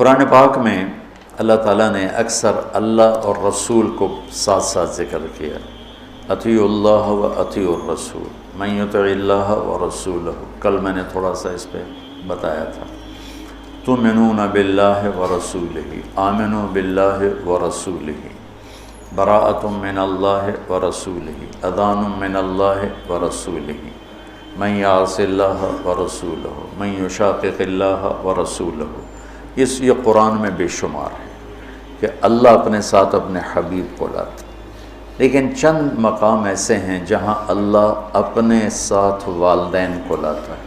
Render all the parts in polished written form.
قرآن پاک میں اللہ تعالیٰ نے اکثر اللہ اور رسول کو ساتھ ساتھ ذکر کیا، اطیعوا اللہ و اطیعوا الرسول من یطع اللہ و رسولہ۔ کل میں نے تھوڑا سا اس پہ بتایا تھا، تؤمنون باللہ و رسولہ، آمنوا باللہ و رسولہ، براءۃ من اللہ و رسولہ، اذان من اللہ و رسولہ، من یعص اللہ و رسولہ، من یشاقق اللہ و رسولہ۔ یہ قرآن میں بے شمار ہے کہ اللہ اپنے ساتھ اپنے حبیب کو لاتا، لیکن چند مقام ایسے ہیں جہاں اللہ اپنے ساتھ والدین کو لاتا ہے،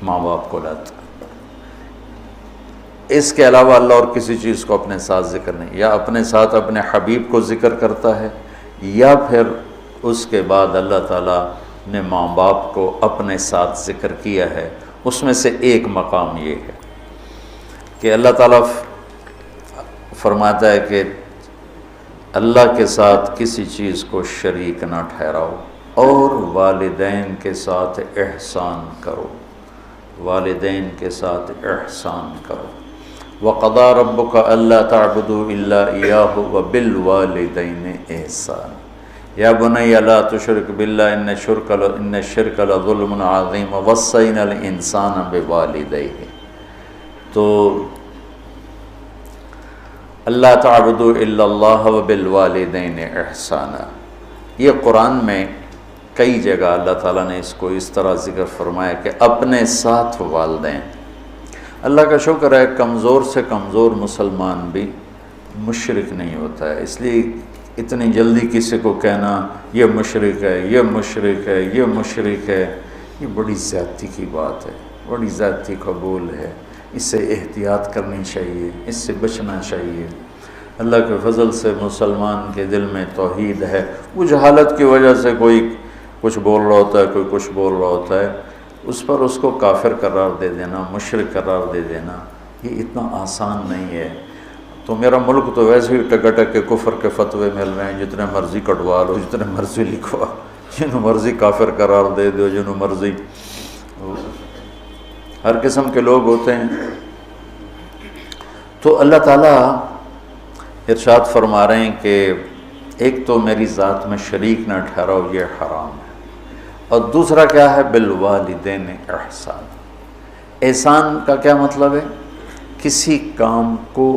ماں باپ کو لاتا ہے۔ اس کے علاوہ اللہ اور کسی چیز کو اپنے ساتھ ذکر نہیں، یا اپنے ساتھ اپنے حبیب کو ذکر کرتا ہے، یا پھر اس کے بعد اللہ تعالیٰ نے ماں باپ کو اپنے ساتھ ذکر کیا ہے۔ اس میں سے ایک مقام یہ ہے کہ اللہ تعالیٰ فرماتا ہے کہ اللہ کے ساتھ کسی چیز کو شریک نہ ٹھہراؤ اور والدین کے ساتھ احسان کرو، والدین کے ساتھ احسان کرو۔ وَقَضَىٰ رَبُّكَ أَلَّا تَعْبُدُوا إِلَّا إِيَّاهُ وَبِالْوَالِدَيْنِ إِحْسَانًا يَا بُنَيَّ لَا تُشْرِكْ بِاللَّهِ إِنَّ الشِّرْكَ لَظُلْمٌ عَظِيمٌ وَوَصَّيْنَا الْإِنسَانَ بِوَالِدَيْهِ۔ تو اللہ تعبدوا الا اللہ وبالوالدین احسانا، یہ قرآن میں کئی جگہ اللہ تعالیٰ نے اس کو اس طرح ذکر فرمایا کہ اپنے ساتھ والدین۔ اللہ کا شکر ہے کمزور سے کمزور مسلمان بھی مشرک نہیں ہوتا ہے، اس لیے اتنی جلدی کسی کو کہنا یہ مشرک ہے، یہ مشرک ہے، یہ مشرک ہے، یہ بڑی زیادتی کی بات ہے، بڑی زیادتی قبول ہے۔ اس سے احتیاط کرنی چاہیے، اس سے بچنا چاہیے۔ اللہ کے فضل سے مسلمان کے دل میں توحید ہے، وہ جہالت کی وجہ سے کوئی کچھ بول رہا ہوتا ہے، کوئی کچھ بول رہا ہوتا ہے، اس پر اس کو کافر قرار دے دینا، مشرک قرار دے دینا، یہ اتنا آسان نہیں ہے۔ تو میرا ملک تو ویسے ہی ٹکٹک کے کفر کے فتوے مل رہے ہیں، جتنے مرضی کٹوا لو، جتنے مرضی لکھوا، جنہوں مرضی کافر قرار دے دو، جنہوں مرضی، ہر قسم کے لوگ ہوتے ہیں۔ تو اللہ تعالیٰ ارشاد فرما رہے ہیں کہ ایک تو میری ذات میں شریک نہ ٹھہراؤ، یہ حرام ہے، اور دوسرا کیا ہے؟ بالوالدین احسان۔ احسان کا کیا مطلب ہے؟ کسی کام کو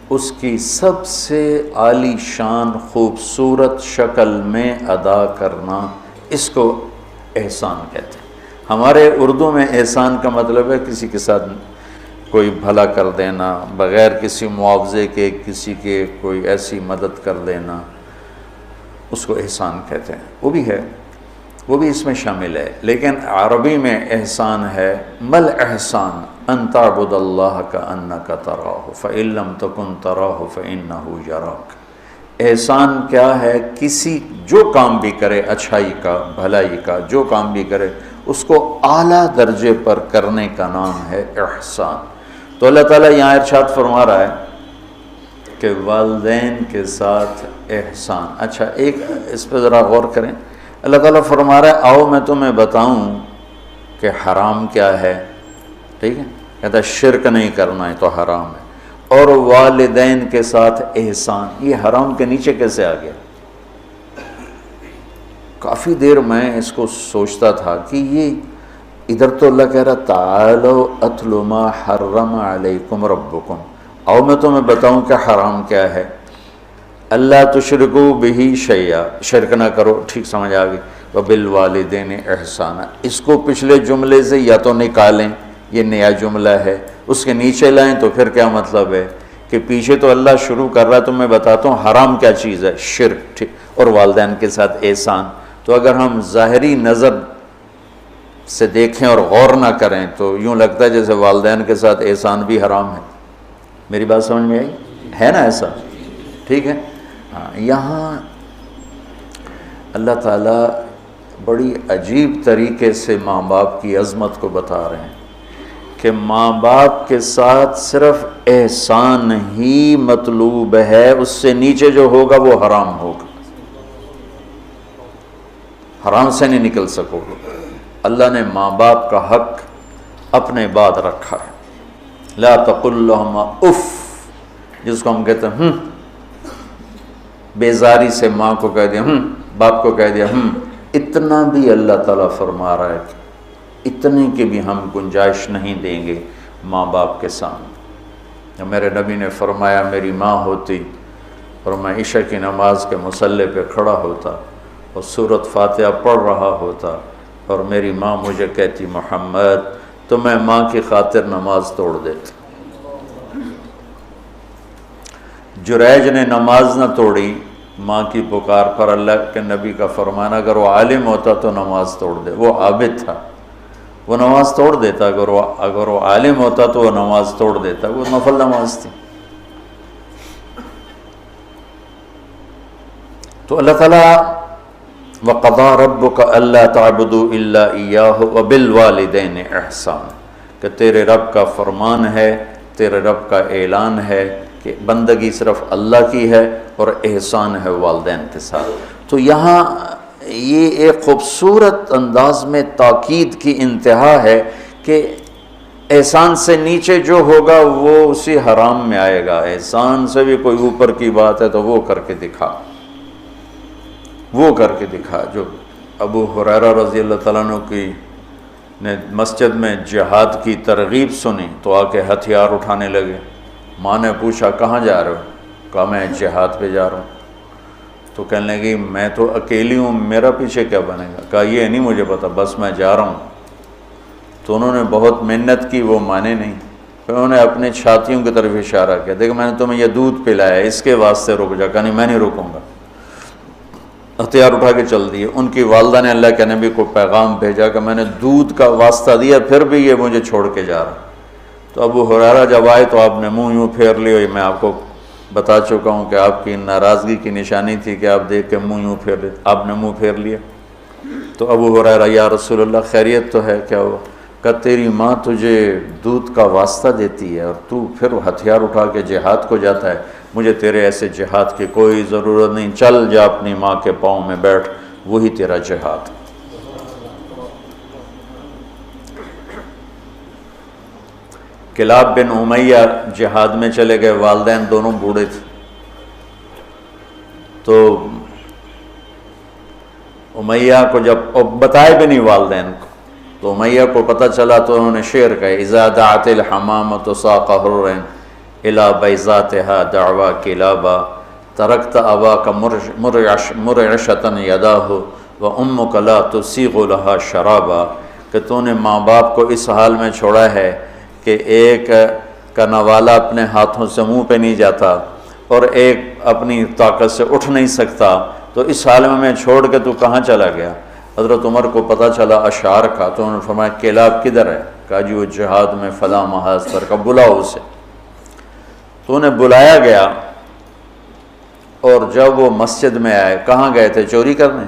اس کی سب سے عالی شان خوبصورت شکل میں ادا کرنا، اس کو احسان کہتے ہیں۔ ہمارے اردو میں احسان کا مطلب ہے کسی کے ساتھ کوئی بھلا کر دینا، بغیر کسی معاوضے کے کسی کے کوئی ایسی مدد کر دینا، اس کو احسان کہتے ہیں۔ وہ بھی ہے، وہ بھی اس میں شامل ہے، لیکن عربی میں احسان ہے مل احسان ان تعبد اللہ کأنک تراہ فإن لم تکن تراہ فإنہ یراک۔ احسان کیا ہے؟ کسی جو کام بھی کرے، اچھائی کا، بھلائی کا جو کام بھی کرے، اس کو اعلیٰ درجے پر کرنے کا نام ہے احسان۔ تو اللہ تعالیٰ یہاں ارشاد فرما رہا ہے کہ والدین کے ساتھ احسان۔ اچھا ایک اس پہ ذرا غور کریں، اللہ تعالیٰ فرما رہا ہے آؤ میں تمہیں بتاؤں کہ حرام کیا ہے، ٹھیک ہے؟ کہتا ہے شرک نہیں کرنا ہے تو حرام ہے، اور والدین کے ساتھ احسان، یہ حرام کے نیچے کیسے آ گیا؟ کافی دیر میں اس کو سوچتا تھا کہ یہ ادھر تو اللہ کہہ رہا تعالوا اتل ما حرم علیکم ربکم، آؤ میں تمہیں بتاؤں کہ حرام کیا ہے، اللہ تشرکوا بہ شیئا، شرک نہ کرو، ٹھیک سمجھ آ گئی، وبالوالدین احسانا۔ اس کو پچھلے جملے سے یا تو نکالیں، یہ نیا جملہ ہے، اس کے نیچے لائیں تو پھر کیا مطلب ہے کہ پیچھے تو اللہ شروع کر رہا ہے، تو میں بتاتا ہوں حرام کیا چیز ہے، شرک، ٹھیک، اور والدین کے ساتھ احسان۔ تو اگر ہم ظاہری نظر سے دیکھیں اور غور نہ کریں تو یوں لگتا ہے جیسے والدین کے ساتھ احسان بھی حرام ہے۔ میری بات سمجھ میں آئی ہے نا؟ ایسا ٹھیک ہے؟ ہاں، یہاں اللہ تعالیٰ بڑی عجیب طریقے سے ماں باپ کی عظمت کو بتا رہے ہیں کہ ماں باپ کے ساتھ صرف احسان ہی مطلوب ہے، اس سے نیچے جو ہوگا وہ حرام ہوگا، حرام سے نہیں نکل سکو گے۔ اللہ نے ماں باپ کا حق اپنے بعد رکھا ہے، لا تقل لهما اف، جس کو ہم کہتے ہیں بیزاری سے ماں کو کہہ دیا باپ کو کہہ دیا اتنا بھی اللہ تعالیٰ فرما رہا ہے کہ اتنے کی بھی ہم گنجائش نہیں دیں گے ماں باپ کے سامنے۔ میرے نبی نے فرمایا میری ماں ہوتی اور میں عشاء کی نماز کے مصلی پہ کھڑا ہوتا اور سورۃ فاتحہ پڑھ رہا ہوتا اور میری ماں مجھے کہتی محمد، تو میں ماں کی خاطر نماز توڑ دیتا۔ جریج نے نماز نہ توڑی ماں کی پکار پر، اللہ کے نبی کا فرمانا اگر وہ عالم ہوتا تو نماز توڑ دے، وہ عابد تھا وہ نماز توڑ دیتا، اگر وہ عالم ہوتا تو وہ نماز توڑ دیتا، وہ نفل نماز تھی۔ تو اللہ تعالیٰ وَقَضَىٰ رَبُّكَ أَلَّا تَعْبُدُوا إِلَّا إِيَّاهُ وَبِالْوَالِدَيْنِ إِحْسَانًا، کہ تیرے رب کا فرمان ہے، تیرے رب کا اعلان ہے کہ بندگی صرف اللہ کی ہے اور احسان ہے والدین کے ساتھ۔ تو یہاں یہ ایک خوبصورت انداز میں تاکید کی انتہا ہے کہ احسان سے نیچے جو ہوگا وہ اسی حرام میں آئے گا، احسان سے بھی کوئی اوپر کی بات ہے تو وہ کر کے دکھا، وہ کر کے دکھا۔ جو ابو ہریرہ رضی اللہ تعالیٰ عنہ کی نے مسجد میں جہاد کی ترغیب سنی تو آ کے ہتھیار اٹھانے لگے۔ ماں نے پوچھا کہاں جا رہے ہو؟ کہا میں جہاد پہ جا رہا ہوں۔ تو کہنے لگی میں تو اکیلی ہوں، میرا پیچھے کیا بنے گا؟ کہا یہ نہیں مجھے پتا، بس میں جا رہا ہوں۔ تو انہوں نے بہت محنت کی، وہ مانے نہیں۔ پھر انہوں نے اپنے چھاتیوں کی طرف اشارہ کیا، دیکھ میں نے تمہیں یہ دودھ پلایا ہے، اس کے واسطے رک جا۔ کہا نہیں میں نہیں رکوں گا، ہتھیار اٹھا کے چل دیے۔ ان کی والدہ نے اللہ کے نبی کو پیغام بھیجا کہ میں نے دودھ کا واسطہ دیا پھر بھی یہ مجھے چھوڑ کے جا رہا۔ تو ابو ہریرہ جب آئے تو آپ نے منہ یوں پھیر لیا، میں آپ کو بتا چکا ہوں کہ آپ کی ناراضگی کی نشانی تھی کہ آپ دیکھ کے منہ یوں پھیر لیا، آپ نے منہ پھیر لیا۔ تو ابو ہریرہ یا رسول اللہ خیریت تو ہے؟ کیا ہوا؟ کہ تیری ماں تجھے دودھ کا واسطہ دیتی ہے اور تو پھر ہتھیار اٹھا کے جہاد کو جاتا ہے، مجھے تیرے ایسے جہاد کی کوئی ضرورت نہیں، چل جا اپنی ماں کے پاؤں میں بیٹھ، وہی تیرا جہاد۔ کلاب بن امیہ جہاد میں چلے گئے، والدین دونوں بوڑھے تھے۔ تو امیہ کو جب بتائے بھی نہیں والدین کو، تو امیہ کو پتہ چلا تو انہوں نے شعر کہا اذا دعت الحمامۃ ساق حر الی بیضاتها دعوا کلابا ترکت اباک مرعشۃ یداہ وامک لا تسیغ لها شرابا، کہ تو نے ماں باپ کو اس حال میں چھوڑا ہے کہ ایک کا نوالا اپنے ہاتھوں سے منہ پہ نہیں جاتا اور ایک اپنی طاقت سے اٹھ نہیں سکتا، تو اس حال میں چھوڑ کے تو کہاں چلا گیا؟ حضرت عمر کو پتہ چلا اشعار کا، تو انہوں نے فرمایا کلاب کدھر ہے؟ کہا جی وہ جہاد میں فلاں محاذ پر، کا بلاؤ اسے۔ تو انہیں بلایا گیا، اور جب وہ مسجد میں آئے، کہاں گئے تھے؟ چوری کرنے،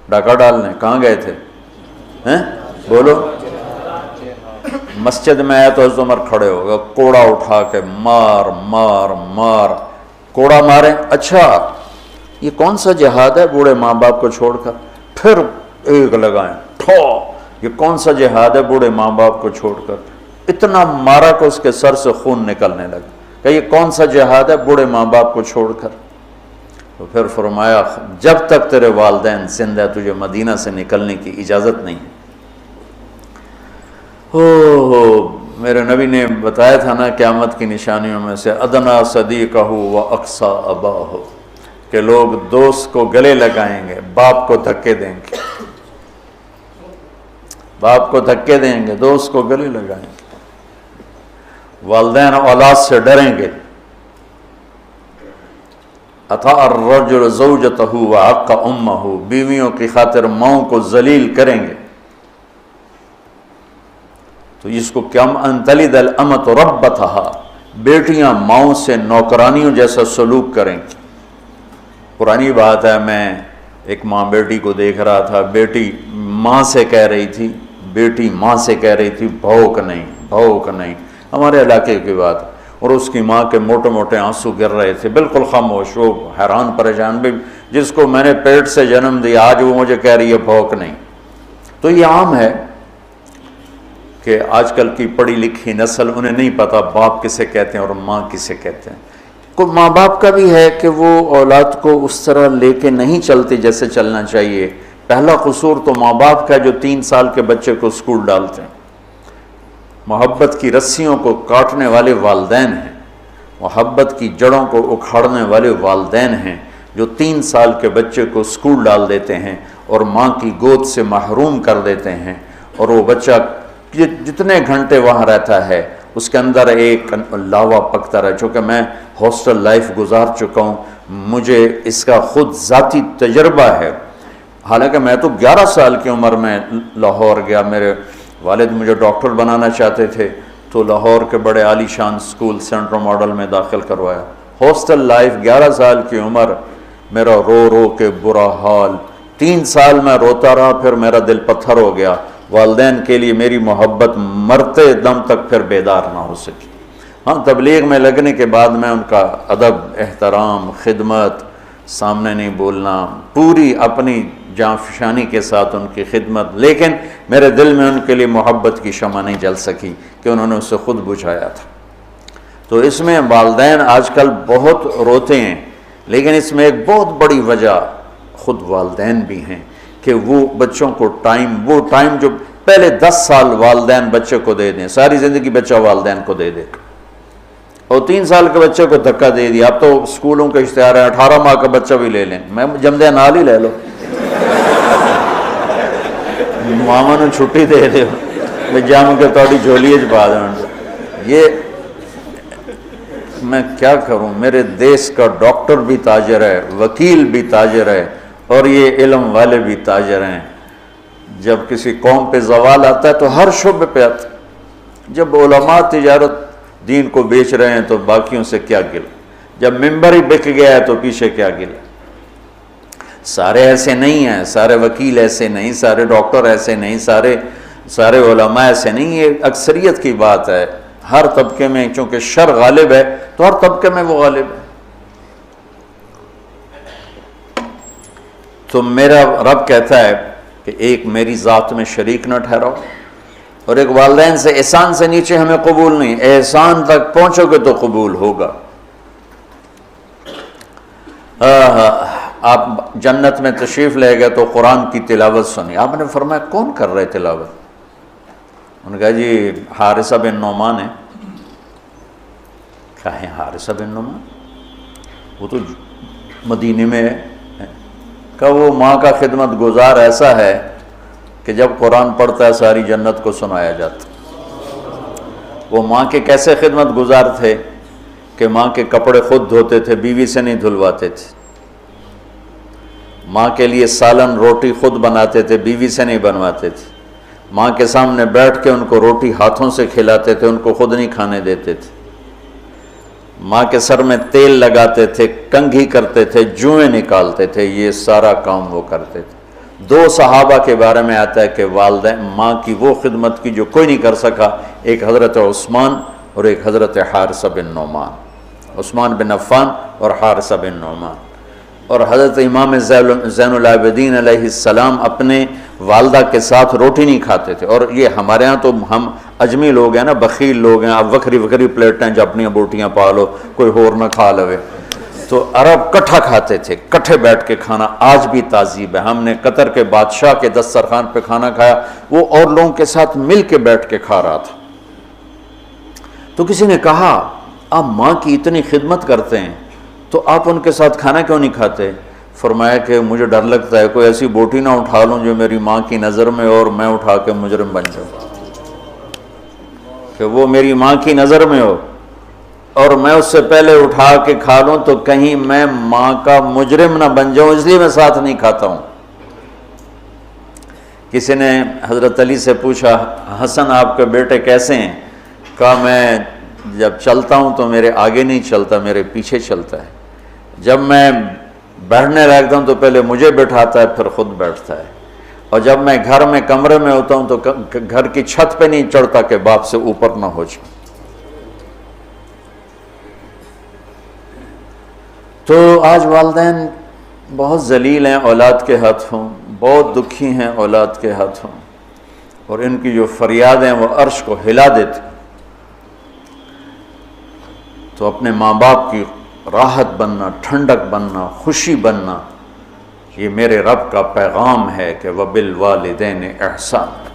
ڈاکہ ڈالنے، کہاں گئے تھے؟ بولو۔ مسجد میں آئے تو حضرت عمر کھڑے ہو گئے، کوڑا اٹھا کے مار مار مار، کوڑا مارے، اچھا یہ کون سا جہاد ہے بوڑھے ماں باپ کو چھوڑ کر؟ پھر ایک لگائیں ٹھو، یہ کون سا جہاد ہے بوڑھے ماں باپ کو چھوڑ کر؟ اتنا مارا کہ اس کے سر سے خون نکلنے لگا کہ یہ کون سا جہاد ہے بوڑھے ماں باپ کو چھوڑ کر؟ تو پھر فرمایا جب تک تیرے والدین زندہ ہے تجھے مدینہ سے نکلنے کی اجازت نہیں ہے۔ میرے نبی نے بتایا تھا نا قیامت کی نشانیوں میں سے ادنا صدیقہ و اقصی اباہ، کہ لوگ دوست کو گلے لگائیں گے، باپ کو دھکے دیں گے، باپ کو دھکے دیں گے، دوست کو گلے لگائیں گے، والدین اولاد سے ڈریں گے، اطاع الرجل زوجتہ وعق امہ، بیویوں کی خاطر ماؤں کو ذلیل کریں گے۔ تو اس کو کیا انتلد الامۃ ربتھا، بیٹیاں ماؤں سے نوکرانیوں جیسا سلوک کریں گی۔ پرانی بات ہے، میں ایک ماں بیٹی کو دیکھ رہا تھا، بیٹی ماں سے کہہ رہی تھی، بیٹی ماں سے کہہ رہی تھی بھوک نہیں بھوک نہیں، ہمارے علاقے کی بات، اور اس کی ماں کے موٹے موٹے آنسو گر رہے تھے، بالکل خاموش، وہ حیران پریشان بھی، جس کو میں نے پیٹ سے جنم دیا آج وہ مجھے کہہ رہی ہے بھوک نہیں۔ تو یہ عام ہے کہ کہ آج کل کی پڑھی لکھی نسل انہیں نہیں پتہ باپ کسے کہتے ہیں اور ماں کسے کہتے ہیں. کوئی ماں باپ کا بھی ہے کہ وہ اولاد کو اس طرح لے کے نہیں چلتے جیسے چلنا چاہیے. پہلا قصور تو ماں باپ کا جو 3 سال کے بچے کو اسکول ڈالتے ہیں. محبت کی رسیوں کو کاٹنے والے والدین ہیں, محبت کی جڑوں کو اکھاڑنے والے والدین ہیں جو 3 سال کے بچے کو اسکول ڈال دیتے ہیں اور ماں کی گود سے محروم کر دیتے ہیں, اور وہ بچہ جتنے گھنٹے وہاں رہتا ہے اس کے اندر ایک لاوا پکتا رہا. چونکہ میں ہاسٹل لائف گزار چکا ہوں, مجھے اس کا خود ذاتی تجربہ ہے. حالانکہ میں تو 11 سال کی عمر میں لاہور گیا. میرے والد مجھے ڈاکٹر بنانا چاہتے تھے تو لاہور کے بڑے عالی شان سکول سینٹرل ماڈل میں داخل کروایا. ہاسٹل لائف 11 سال کی عمر, میرا رو رو کے برا حال. 3 سال میں روتا رہا, پھر میرا دل پتھر ہو گیا. والدین کے لیے میری محبت مرتے دم تک پھر بیدار نہ ہو سکی. ہاں, تبلیغ میں لگنے کے بعد میں ان کا ادب, احترام, خدمت, سامنے نہیں بولنا, پوری اپنی جاں فشانی کے ساتھ ان کی خدمت, لیکن میرے دل میں ان کے لیے محبت کی شمع نہیں جل سکی کہ انہوں نے اسے خود بجھایا تھا. تو اس میں والدین آج کل بہت روتے ہیں, لیکن اس میں ایک بہت بڑی وجہ خود والدین بھی ہیں کہ وہ بچوں کو وہ ٹائم جو پہلے 10 سال والدین بچے کو دے دیں, ساری زندگی بچہ والدین کو دے دے, اور 3 سال کے بچے کو دھکا دے دیا. اب تو اسکولوں کے اشتہار ہیں 18 ماہ کا بچہ بھی لے لیں, میں جمدے نال ہی لے لو, ماما نے چھٹی دے دے, میں جام کے توڑی جھولی پا دیں. یہ میں کیا کروں, میرے دیس کا ڈاکٹر بھی تاجر ہے, وکیل بھی تاجر ہے, اور یہ علم والے بھی تاجر ہیں. جب کسی قوم پہ زوال آتا ہے تو ہر شعبے پہ آتا ہے. جب علماء تجارت دین کو بیچ رہے ہیں تو باقیوں سے کیا گلا, جب ممبر ہی بک گیا ہے تو پیچھے کیا گلا. سارے ایسے نہیں ہیں, سارے وکیل ایسے نہیں, سارے ڈاکٹر ایسے نہیں, سارے علماء ایسے نہیں. یہ اکثریت کی بات ہے. ہر طبقے میں چونکہ شر غالب ہے تو ہر طبقے میں وہ غالب ہے. تو میرا رب کہتا ہے کہ ایک میری ذات میں شریک نہ ٹھہراؤ, اور ایک والدین سے احسان سے نیچے ہمیں قبول نہیں. احسان تک پہنچو گے تو قبول ہوگا. آپ جنت میں تشریف لے گئے تو قرآن کی تلاوت سنی. آپ نے فرمایا کون کر رہے تلاوت؟ انہوں نے کہا جی حارثہ بن نعمان ہے. کیا ہے حارثہ بن نعمان؟ وہ تو مدینے میں ہے. کہ وہ ماں کا خدمت گزار ایسا ہے کہ جب قرآن پڑھتا ہے ساری جنت کو سنایا جاتا. وہ ماں کے کیسے خدمت گزار تھے کہ ماں کے کپڑے خود دھوتے تھے, بیوی سے نہیں دھلواتے تھے. ماں کے لیے سالن روٹی خود بناتے تھے, بیوی سے نہیں بنواتے تھے. ماں کے سامنے بیٹھ کے ان کو روٹی ہاتھوں سے کھلاتے تھے, ان کو خود نہیں کھانے دیتے تھے. ماں کے سر میں تیل لگاتے تھے, کنگھی کرتے تھے, جوئیں نکالتے تھے. یہ سارا کام وہ کرتے تھے. 2 صحابہ کے بارے میں آتا ہے کہ والدین ماں کی وہ خدمت کی جو کوئی نہیں کر سکا. ایک حضرت عثمان اور ایک حضرت حارثہ بن نعمان. عثمان بن عفان اور حارثہ بن نعمان. اور حضرت امام زین العابدین علیہ السلام اپنے والدہ کے ساتھ روٹی نہیں کھاتے تھے. اور یہ ہمارے ہاں تو ہم اجمی لوگ ہیں نا, بخیل لوگ ہیں. اب وکری پلیٹیں جو اپنی بوٹیاں پا لو, کوئی ہور نہ کھا لوے. تو عرب کٹھا کھاتے تھے, کٹھے بیٹھ کے کھانا آج بھی تہذیب ہے. ہم نے قطر کے بادشاہ کے دسترخوان پہ کھانا کھایا, وہ اور لوگوں کے ساتھ مل کے بیٹھ کے کھا رہا تھا. تو کسی نے کہا آپ ماں کی اتنی خدمت کرتے ہیں تو آپ ان کے ساتھ کھانا کیوں نہیں کھاتے؟ فرمایا کہ مجھے ڈر لگتا ہے کوئی ایسی بوٹی نہ اٹھا لوں جو میری ماں کی نظر میں اور میں اٹھا کے مجرم بن جاؤں, کہ وہ میری ماں کی نظر میں ہو اور میں اس سے پہلے اٹھا کے کھا لوں تو کہیں میں ماں کا مجرم نہ بن جاؤں, اس لیے میں ساتھ نہیں کھاتا ہوں. کسی نے حضرت علی سے پوچھا حسن آپ کے بیٹے کیسے ہیں؟ کہا میں جب چلتا ہوں تو میرے آگے نہیں چلتا, میرے پیچھے چلتا ہے. جب میں بیٹھنے لگتا ہوں تو پہلے مجھے بٹھاتا ہے پھر خود بیٹھتا ہے. اور جب میں گھر میں کمرے میں ہوتا ہوں تو گھر کی چھت پہ نہیں چڑھتا کہ باپ سے اوپر نہ ہو جاؤں. تو آج والدین بہت ذلیل ہیں اولاد کے ہاتھوں, بہت دکھی ہیں اولاد کے ہاتھوں. اور ان کی جو فریادیں وہ عرش کو ہلا دیتی. تو اپنے ماں باپ کی راحت بننا، ٹھنڈک بننا، خوشی بننا، یہ میرے رب کا پیغام ہے کہ وَبِالْوَالِدَيْنِ احسان.